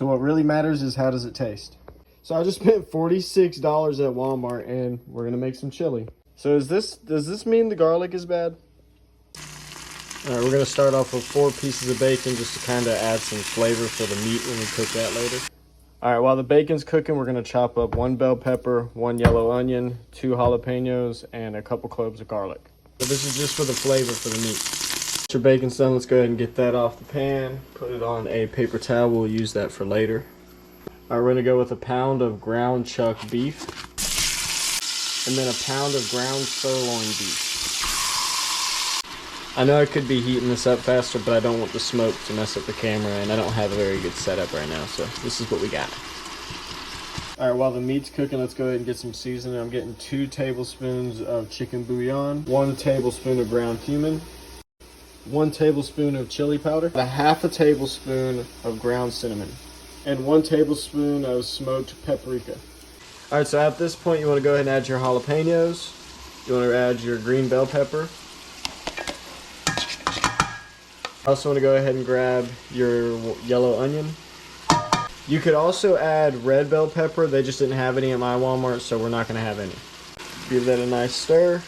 So what really matters is how does it taste. So I just spent $46 at Walmart and we're gonna make some chili. So does this mean the garlic is bad? All right, we're gonna start off with 4 pieces of bacon just to kind of add some flavor for the meat when we cook that later. All right, while the bacon's cooking, we're gonna chop up 1 bell pepper, 1 yellow onion, 2 jalapenos, and a couple cloves of garlic. So this is just for the flavor for the meat. Once your bacon's done, let's go ahead and get that off the pan. Put it on a paper towel, we'll use that for later. All right, we're gonna go with a pound of ground chuck beef, and then a pound of ground sirloin beef. I know I could be heating this up faster, but I don't want the smoke to mess up the camera, and I don't have a very good setup right now, so this is what we got. All right, while the meat's cooking, let's go ahead and get some seasoning. I'm getting 2 tablespoons of chicken bouillon, 1 tablespoon of ground cumin, 1 tablespoon of chili powder, a half a tablespoon of ground cinnamon, and 1 tablespoon of smoked paprika. All right, so at this point, you want to go ahead and add your jalapenos. You want to add your green bell pepper. Also want to go ahead and grab your yellow onion. You could also add red bell pepper. They just didn't have any at my Walmart, so we're not going to have any. Give that a nice stir.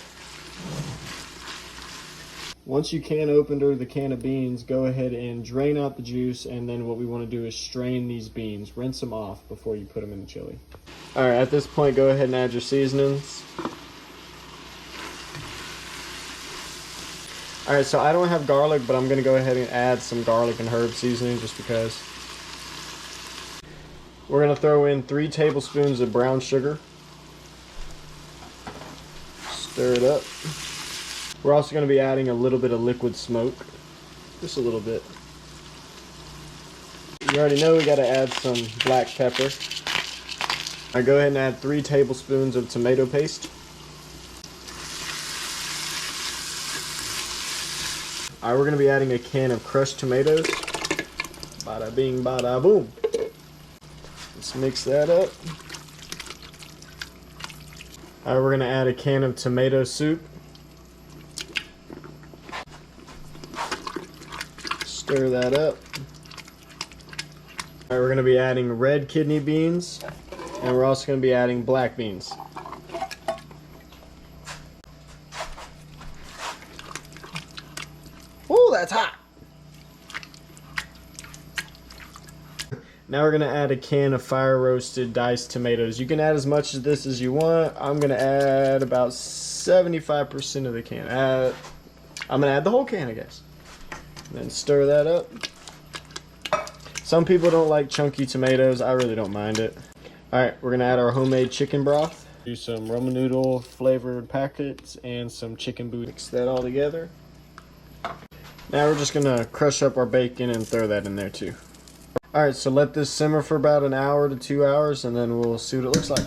Once you can open the can of beans, go ahead and drain out the juice, and then what we want to do is strain these beans. Rinse them off before you put them in the chili. All right, at this point, go ahead and add your seasonings. All right, so I don't have garlic, but I'm gonna go ahead and add some garlic and herb seasoning just because. We're gonna throw in 3 tablespoons of brown sugar. Stir it up. We're also gonna be adding a little bit of liquid smoke, just a little bit. You already know we gotta add some black pepper. I go ahead and add 3 tablespoons of tomato paste. All right, we're gonna be adding a can of crushed tomatoes. Bada bing, bada boom. Let's mix that up. All right, we're gonna add a can of tomato soup. Stir that up. All right, we're gonna be adding red kidney beans, and we're also gonna be adding black beans. Oh, that's hot. Now we're gonna add a can of fire roasted diced tomatoes. You can add as much of this as you want. I'm gonna add about 75% of the can. I'm gonna add the whole can, I guess. And then stir that up. Some people don't like chunky tomatoes. I really don't mind it. All right, we're gonna add our homemade chicken broth. Do some Roman noodle flavored packets and some chicken bouillon. Mix that all together. Now we're just gonna crush up our bacon and throw that in there too. All right, so let this simmer for about an hour to 2 hours, and then we'll see what it looks like.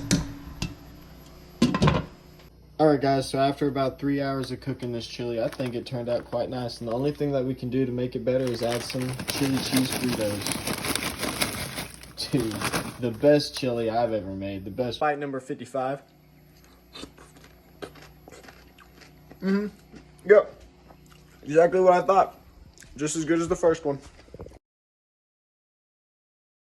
All right, guys, so after about 3 hours of cooking this chili, I think it turned out quite nice. And the only thing that we can do to make it better is add some chili cheese Fritos. Dude, the best chili I've ever made. The best. Bite number 55. Yep. Exactly what I thought. Just as good as the first one.